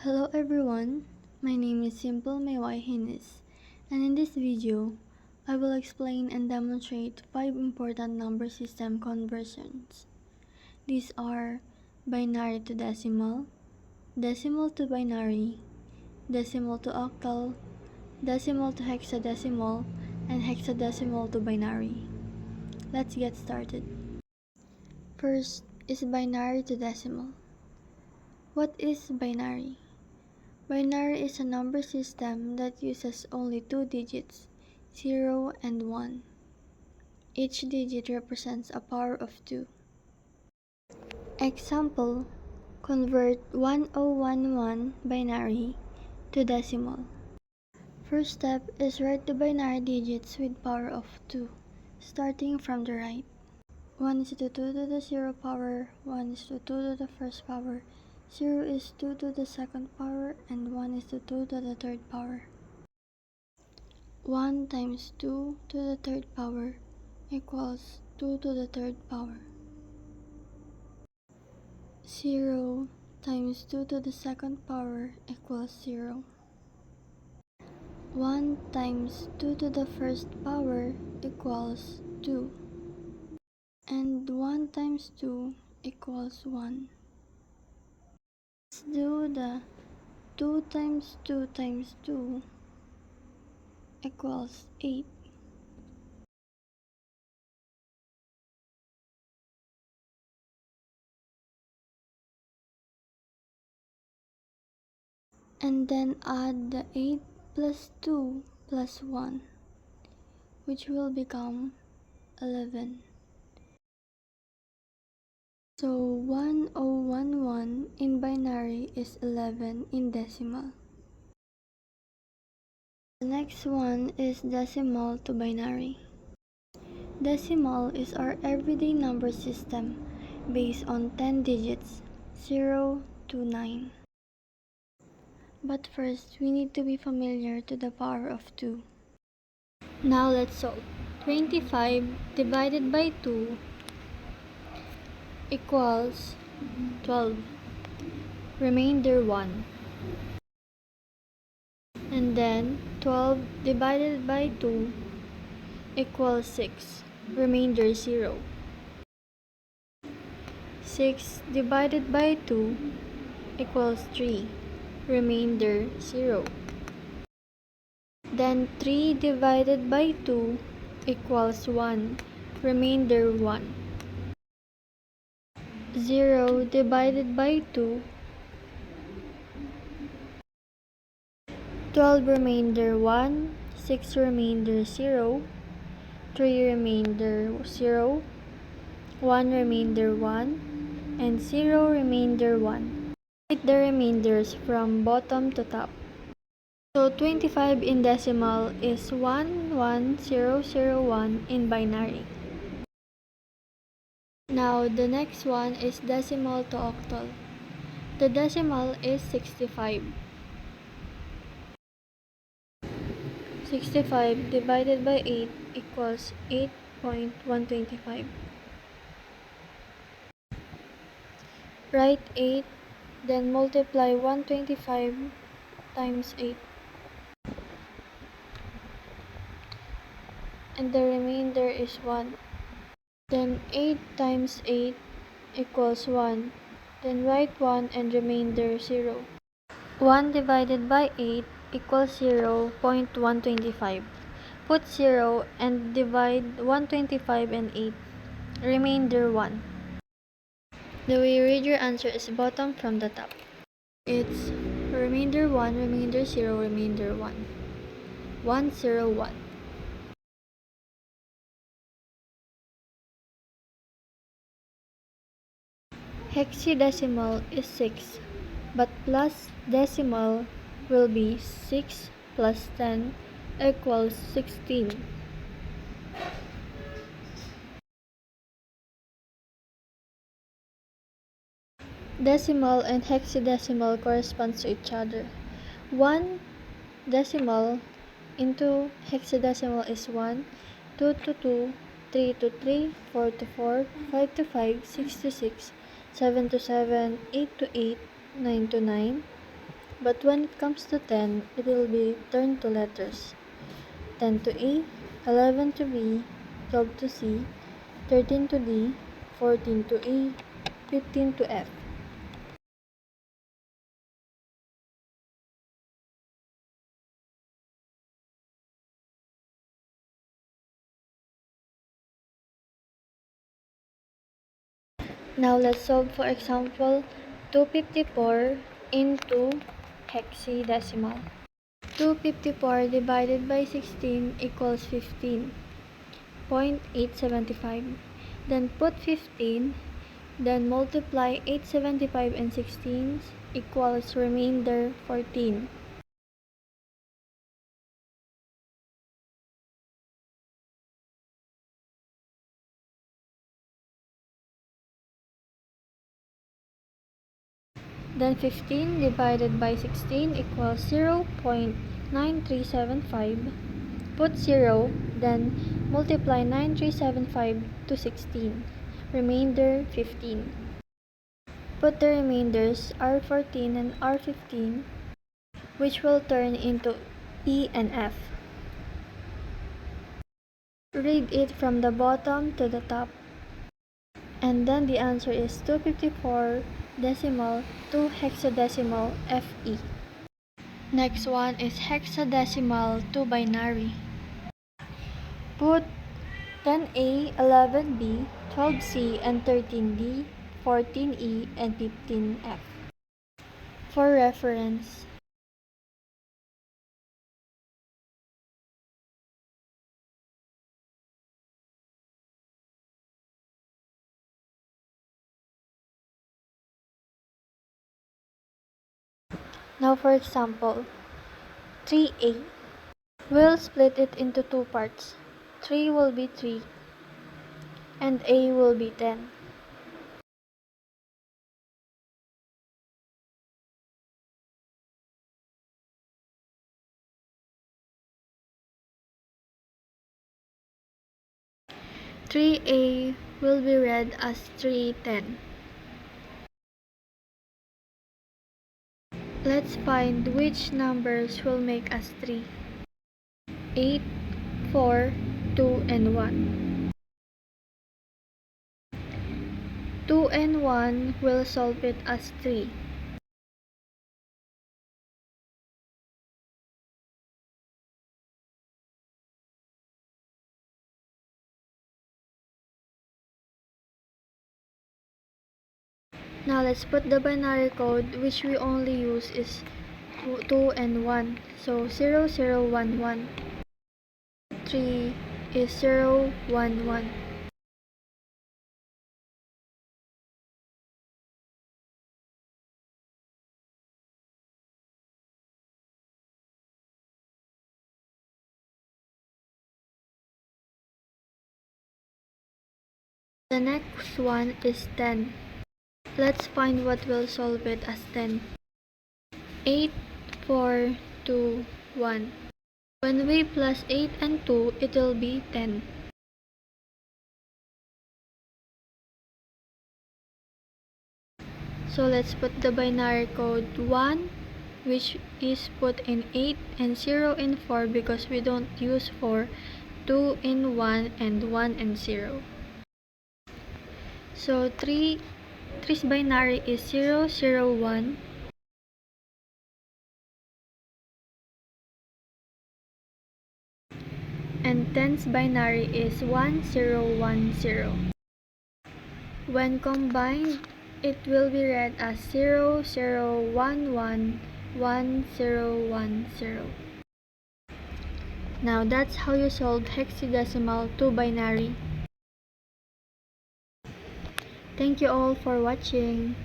Hello everyone, my name is Simple Mayway Hines, and in this video, I will explain and demonstrate 5 important number system conversions. These are binary to decimal to binary, decimal to octal, decimal to hexadecimal, and hexadecimal to binary. Let's get started. First is binary to decimal. What is binary? Binary is a number system that uses only two digits, 0 and 1. Each digit represents a power of 2. Example, convert 1011 binary to decimal. First step is write the binary digits with power of 2, starting from the right. 1 is to 2 to the 0 power, 1 is to 2 to the first power, 0 is 2 to the second power, and 1 is to 2 to the third power. 1 times 2 to the third power equals 2 to the third power. 0 times 2 to the second power equals 0. 1 times 2 to the first power equals 2. And 1 times 2 equals 1. Let's do the 2 times 2 times 2 equals 8. And then add the 8 plus 2 plus 1, which will become 11. So 1011 in binary is 11 in decimal. The next one is decimal to binary. Decimal is our everyday number system based on 10 digits, 0 to 9. But first, we need to be familiar to the power of 2. Now let's solve. 25 divided by 2 equals 12. Remainder 1. And then 12 divided by 2 equals 6. Remainder 0. 6 divided by 2 equals 3. Remainder 0. Then 3 divided by 2 equals 1. Remainder 1. 0 divided by 2, 12 remainder 1, 6 remainder 0, 3 remainder 0, 1 remainder 1, and 0 remainder 1. Write the remainders from bottom to top. So 25 in decimal is 11001 in binary. Now the next one is decimal to octal. The decimal is 65. 65 divided by 8 equals 8.125. Write 8, then multiply 125 times 8. And the remainder is 1. Then 8 times 8 equals 1. Then write 1 and remainder 0. 1 divided by 8 equals 0.125. Put 0 and divide 125 and 8. Remainder 1. The way you read your answer is bottom from the top. It's remainder 1, remainder 0, remainder 1. 101. Hexadecimal is 6, but plus decimal will be 6 plus 10 equals 16. Decimal and hexadecimal corresponds to each other. 1 decimal into hexadecimal is 1, 2 to 2, 3 to 3, 4 to 4, 5 to 5, 6 to 6, 7 to 7, 8 to 8, 9 to 9, But when it comes to 10, it will be turned to letters. 10 to E, 11 to B, 12 to C, 13 to D, 14 to E, 15 to F. Now let's solve for example 254 into hexadecimal. 254 divided by 16 equals 15.875. Then put 15, then multiply 875 and 16 equals remainder 14. Then 15 divided by 16 equals 0.9375. Put 0, then multiply 9375 to 16. Remainder 15. Put the remainders R14 and R15, which will turn into E and F. Read it from the bottom to the top. And then the answer is 254 decimal to hexadecimal FE. Next one is hexadecimal to binary. Put 10A, 11B, 12C, and 13D, 14E, and 15F. For reference, now for example, 3A. We'll split it into two parts. 3 will be 3, and A will be 10. Three A will be read as 310. Let's find which numbers will make us 3. 8, 4, 2, and 1. 2 and 1 will solve it as 3. Now let's put the binary code, which we only use is 2 and 1. So 0, 0, 1, 1. 3 is 0, 1, 1. The next one is 10. Let's find what will solve it as 10. 8, 4, 2, 1. When we plus 8 and 2, it will be 10. So let's put the binary code 1, which is put in 8, and 0 in 4 because we don't use 4, 2 in 1, and 1 and 0. So 3's binary is 0, 0, 1. And 10's binary is 1, 0, 1, 0. When combined, it will be read as 0, 0, 1, 1, 1, 0, 1, 0. Now that's how you solve hexadecimal to binary. Thank you all for watching.